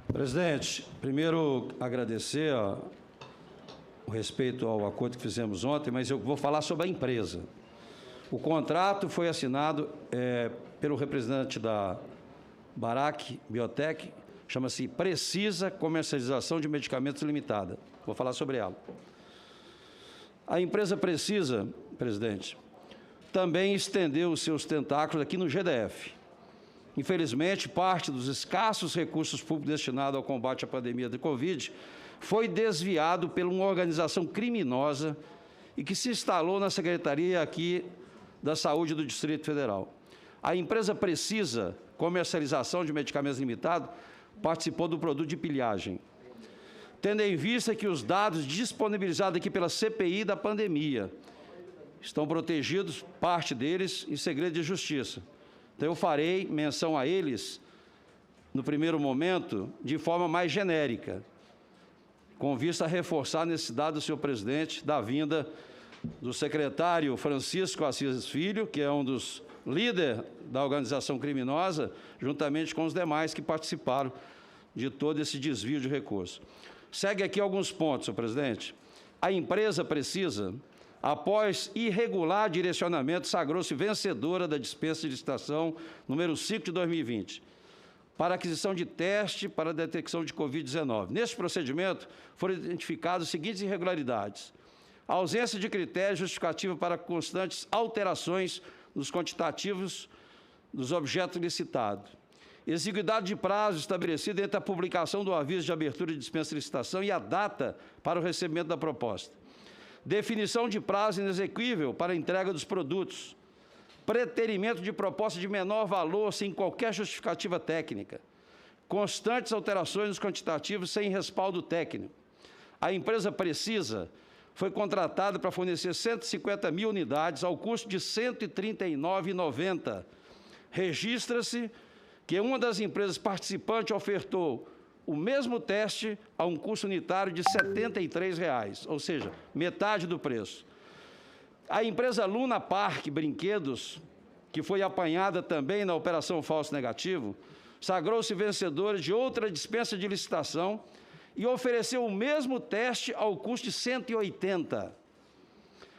Presidente, primeiro agradecer o respeito ao acordo que fizemos ontem, mas eu vou falar sobre a empresa. O contrato foi assinado pelo representante da Barac Biotech, chama-se Precisa Comercialização de Medicamentos Limitada. Vou falar sobre ela. A empresa Precisa, presidente, também estendeu os seus tentáculos aqui no GDF. Infelizmente, parte dos escassos recursos públicos destinados ao combate à pandemia de Covid foi desviado por uma organização criminosa e que se instalou na Secretaria aqui da Saúde do Distrito Federal. A empresa Precisa Comercialização de Medicamentos Limitados participou do produto de pilhagem, tendo em vista que os dados disponibilizados aqui pela CPI da pandemia estão protegidos, parte deles, em segredo de justiça. Então, eu farei menção a eles, no primeiro momento, de forma mais genérica, com vista a reforçar a necessidade do senhor presidente da vinda do secretário Francisco Assis Filho, que é um dos líderes da organização criminosa, juntamente com os demais que participaram de todo esse desvio de recursos. Segue aqui alguns pontos, senhor presidente. A empresa Precisa, após irregular direcionamento, sagrou-se vencedora da dispensa de licitação número 5 de 2020, para aquisição de teste para a detecção de Covid-19. Neste procedimento, foram identificadas as seguintes irregularidades: a ausência de critério justificativo para constantes alterações nos quantitativos dos objetos licitados, exiguidade de prazo estabelecido entre a publicação do aviso de abertura de dispensa de licitação e a data para o recebimento da proposta, definição de prazo inexequível para a entrega dos produtos, preterimento de proposta de menor valor sem qualquer justificativa técnica, constantes alterações nos quantitativos sem respaldo técnico. A empresa Precisa foi contratada para fornecer 150 mil unidades ao custo de R$ 139,90. Registra-se que uma das empresas participantes ofertou o mesmo teste a um custo unitário de R$ 73,00, ou seja, metade do preço. A empresa Luna Park Brinquedos, que foi apanhada também na Operação Falso Negativo, sagrou-se vencedora de outra dispensa de licitação e ofereceu o mesmo teste ao custo de R$ 180.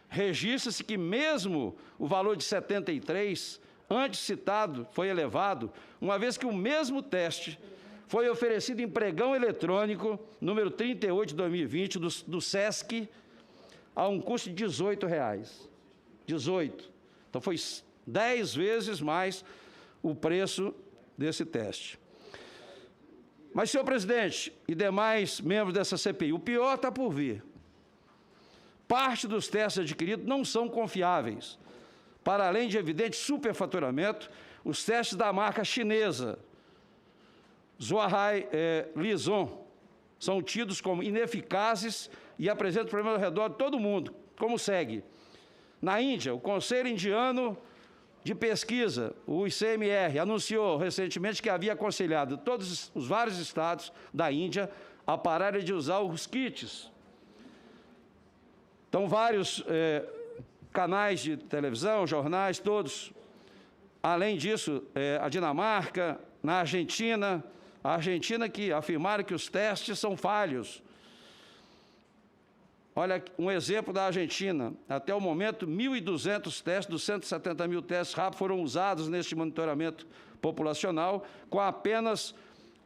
Registra-se que mesmo o valor de 73, antes citado, foi elevado, uma vez que o mesmo teste foi oferecido em pregão eletrônico, número 38 de 2020, do SESC, a um custo de R$ 18,00. 18. Então, foi 10 vezes mais o preço desse teste. Mas, senhor presidente e demais membros dessa CPI, o pior está por vir. Parte dos testes adquiridos não são confiáveis. Para além de evidente superfaturamento, os testes da marca chinesa Zhuhai Lizon são tidos como ineficazes e apresentam problemas ao redor de todo mundo, como segue. Na Índia, o Conselho Indiano de Pesquisa, o ICMR, anunciou recentemente que havia aconselhado todos os vários estados da Índia a pararem de usar os kits. Então, vários canais de televisão, jornais, todos. Além disso, a Dinamarca, na Argentina, a Argentina que afirmaram que os testes são falhos. Olha, um exemplo da Argentina. Até o momento, 1.200 testes dos 170 mil testes rápidos foram usados neste monitoramento populacional, com apenas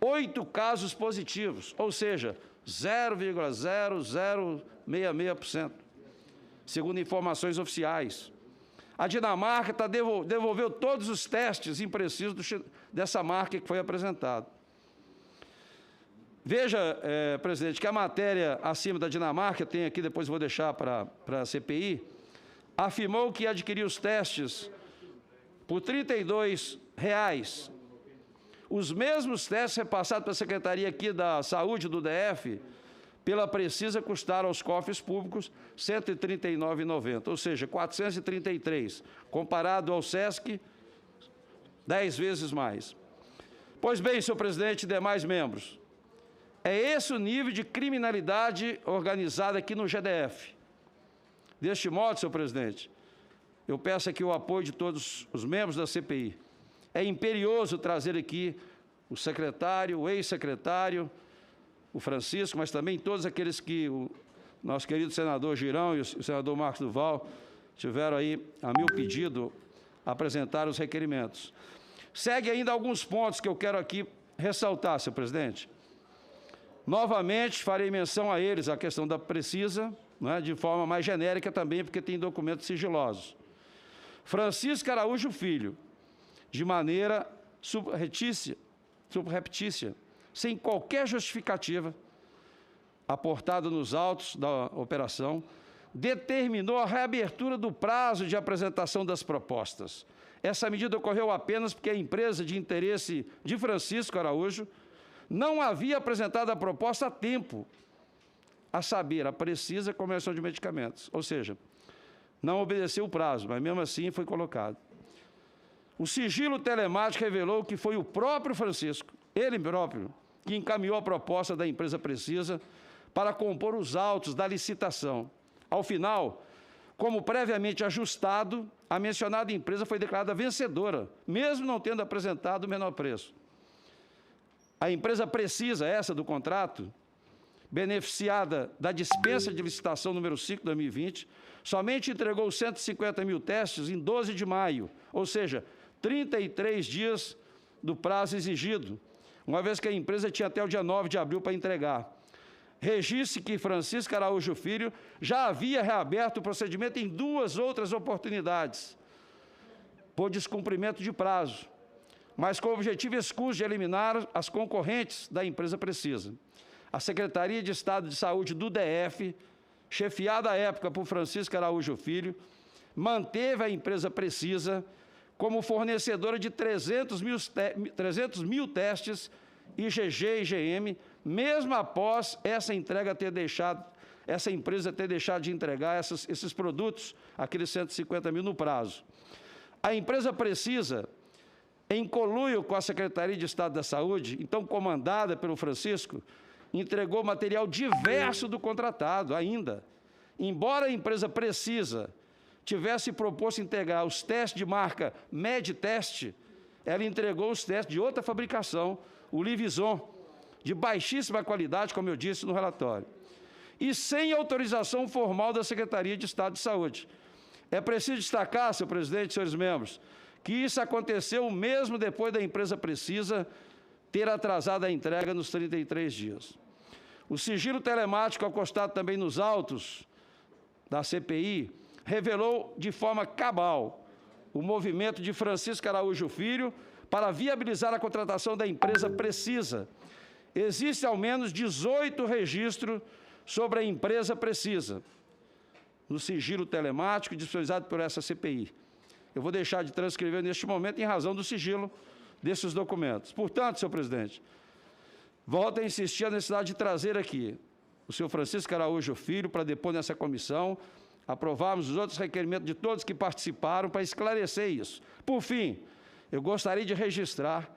8 casos positivos, ou seja, 0,0066%, segundo informações oficiais. A Dinamarca devolveu todos os testes imprecisos dessa marca que foi apresentado. Veja, presidente, que a matéria acima da Dinamarca, tem aqui, depois vou deixar para a CPI, afirmou que adquiriu os testes por R$ 32,00. Os mesmos testes repassados pela Secretaria aqui da Saúde do DF, pela Precisa, custaram aos cofres públicos R$ 139,90, ou seja, R$ 433, comparado ao SESC, 10 vezes mais. Pois bem, senhor presidente e demais membros, é esse o nível de criminalidade organizada aqui no GDF. Deste modo, senhor presidente, eu peço aqui o apoio de todos os membros da CPI. É imperioso trazer aqui o secretário, o ex-secretário, o Francisco, mas também todos aqueles que o nosso querido senador Girão e o senador Marcos Duval tiveram aí, a meu pedido, apresentar os requerimentos. Segue ainda alguns pontos que eu quero aqui ressaltar, senhor presidente. Novamente, farei menção a eles, a questão da Precisa, né, de forma mais genérica também, porque tem documentos sigilosos. Francisco Araújo Filho, de maneira subreptícia, sem qualquer justificativa, aportada nos autos da operação, determinou a reabertura do prazo de apresentação das propostas. Essa medida ocorreu apenas porque a empresa de interesse de Francisco Araújo não havia apresentado a proposta a tempo, a saber, a Precisa Comercial de Medicamentos, ou seja, não obedeceu o prazo, mas mesmo assim foi colocado. O sigilo telemático revelou que foi o próprio Francisco, ele próprio, que encaminhou a proposta da empresa Precisa para compor os autos da licitação. Ao final, como previamente ajustado, a mencionada empresa foi declarada vencedora, mesmo não tendo apresentado o menor preço. A empresa Precisa, essa do contrato, beneficiada da dispensa de licitação número 5 de 2020, somente entregou 150 mil testes em 12 de maio, ou seja, 33 dias do prazo exigido, uma vez que a empresa tinha até o dia 9 de abril para entregar. Registre que Francisco Araújo Filho já havia reaberto o procedimento em 2 outras oportunidades, por descumprimento de prazo, mas com o objetivo escuso de eliminar as concorrentes da empresa Precisa. A Secretaria de Estado de Saúde do DF, chefiada à época por Francisco Araújo Filho, manteve a empresa Precisa como fornecedora de 300 mil testes IgG e IgM, mesmo após essa empresa ter deixado de entregar esses produtos, aqueles 150 mil no prazo. A empresa Precisa, em conluio com a Secretaria de Estado da Saúde, então comandada pelo Francisco, entregou material diverso do contratado ainda. Embora a empresa Precisa tivesse proposto integrar os testes de marca Medtest, ela entregou os testes de outra fabricação, o Livison, de baixíssima qualidade, como eu disse no relatório, e sem autorização formal da Secretaria de Estado de Saúde. É preciso destacar, senhor presidente e senhores membros, que isso aconteceu mesmo depois da empresa Precisa ter atrasado a entrega nos 33 dias. O sigilo telemático, acostado também nos autos da CPI, revelou de forma cabal o movimento de Francisco Araújo Filho para viabilizar a contratação da empresa Precisa. Existem ao menos 18 registros sobre a empresa Precisa, no sigilo telemático disponibilizado por essa CPI. Eu vou deixar de transcrever neste momento em razão do sigilo desses documentos. Portanto, senhor presidente, volto a insistir a necessidade de trazer aqui o senhor Francisco Araújo Filho para depor nessa comissão, aprovarmos os outros requerimentos de todos que participaram para esclarecer isso. Por fim, eu gostaria de registrar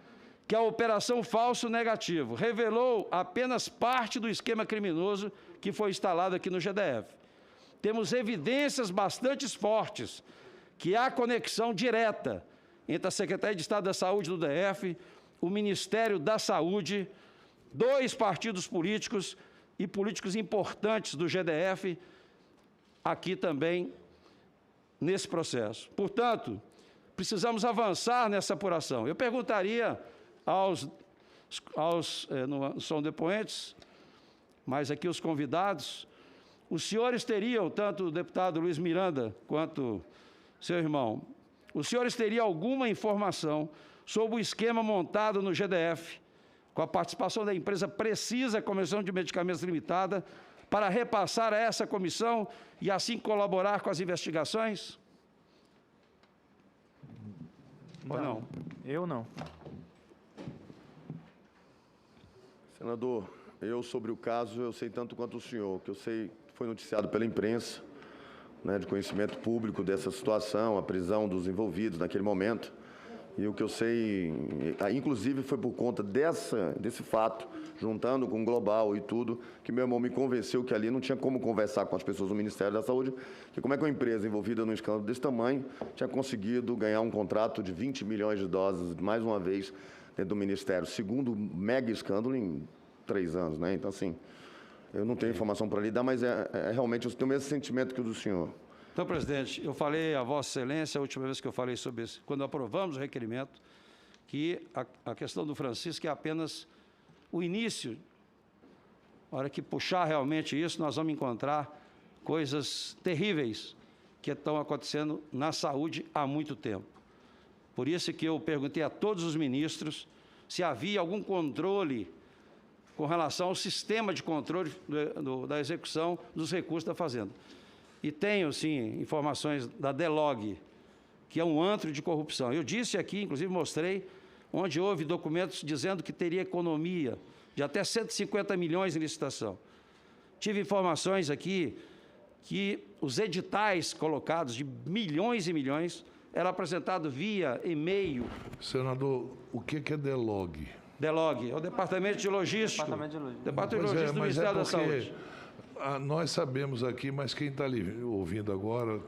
que a Operação Falso Negativo revelou apenas parte do esquema criminoso que foi instalado aqui no GDF. Temos evidências bastante fortes que há conexão direta entre a Secretaria de Estado da Saúde do DF, o Ministério da Saúde, 2 partidos políticos e políticos importantes do GDF, aqui também nesse processo. Portanto, precisamos avançar nessa apuração. Eu perguntaria não são depoentes, mas aqui os convidados, os senhores teriam, tanto o deputado Luiz Miranda quanto seu irmão, os senhores teriam alguma informação sobre o esquema montado no GDF, com a participação da empresa Precisa Comercial de Medicamentos Limitada, para repassar a essa comissão e assim colaborar com as investigações? Não, ou não? Eu não. Senador, eu sobre o caso, eu sei tanto quanto o senhor, que eu sei que foi noticiado pela imprensa, né, de conhecimento público dessa situação, a prisão dos envolvidos naquele momento. E o que eu sei, inclusive foi por conta desse fato, juntando com o Global e tudo, que meu irmão me convenceu que ali não tinha como conversar com as pessoas do Ministério da Saúde, que como é que uma empresa envolvida num escândalo desse tamanho tinha conseguido ganhar um contrato de 20 milhões de doses, mais uma vez, dentro do Ministério. Segundo mega escândalo em 3 anos, né? Então, assim, eu não tenho informação para lhe dar, mas realmente eu tenho o mesmo sentimento que o do senhor. Então, presidente, eu falei a Vossa Excelência, a última vez que eu falei sobre isso, quando aprovamos o requerimento, que a questão do Francisco é apenas o início. Na hora que puxar realmente isso, nós vamos encontrar coisas terríveis que estão acontecendo na saúde há muito tempo. Por isso que eu perguntei a todos os ministros se havia algum controle com relação ao sistema de controle da execução dos recursos da Fazenda. E tenho, sim, informações da DELOG, que é um antro de corrupção. Eu disse aqui, inclusive mostrei, onde houve documentos dizendo que teria economia de até 150 milhões em licitação. Tive informações aqui que os editais colocados de milhões e milhões eram apresentados via e-mail. Senador, o que é DELOG? DELOG é o Departamento de Logística. Departamento de Logística do Ministério da Saúde. Nós sabemos aqui, mas quem está ali ouvindo agora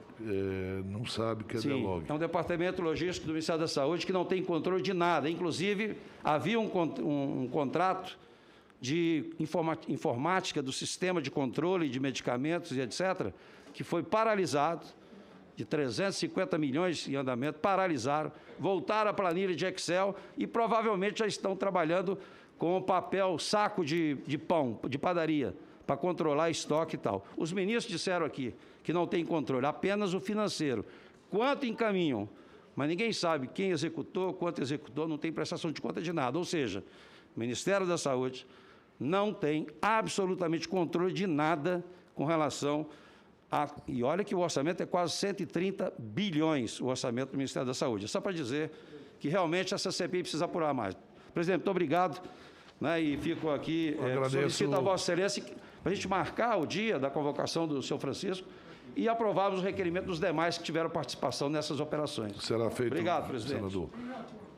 não sabe o que é DELOG. É um departamento logístico do Ministério da Saúde que não tem controle de nada. Inclusive, havia um contrato de informática do sistema de controle de medicamentos e etc., que foi paralisado, de 350 milhões em andamento, paralisaram, voltaram à planilha de Excel e provavelmente já estão trabalhando com o papel saco de pão, de padaria, para controlar estoque e tal. Os ministros disseram aqui que não tem controle, apenas o financeiro. Quanto encaminham? Mas ninguém sabe quem executou, quanto executou, não tem prestação de conta de nada. Ou seja, o Ministério da Saúde não tem absolutamente controle de nada com relação a... E olha que o orçamento é quase 130 bilhões, o orçamento do Ministério da Saúde. É só para dizer que realmente essa CPI precisa apurar mais. Presidente, muito obrigado. Né, e fico aqui, solicito a Vossa Excelência para a gente marcar o dia da convocação do senhor Francisco e aprovarmos o requerimento dos demais que tiveram participação nessas operações. Será feito, obrigado, presidente. Senador.